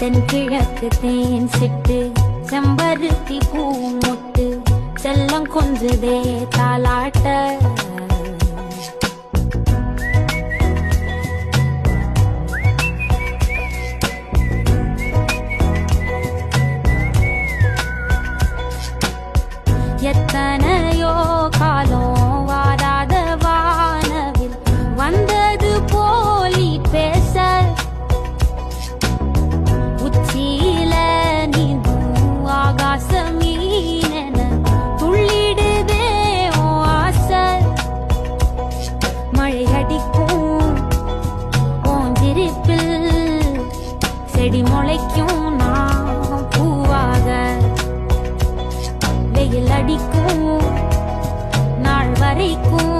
தென்கிழக்கு தேன் சிட்டு செம்பருத்தி பூ முட்டு செல்லம் கொஞ்சதே தாலாட்ட எத்தனையோ காலம் வாராத வானவில் வந்தது போலி பேச உச்சியில நீந்தும் ஆகாச மீனென துள்ளிடுதே உன் ஆசை மழை அடிக்கும் உன் சிரிப்பில் செடி முளைக்கும் நான் பூவாக வெயில் அடிக்கும் நாள் வரைக்கும்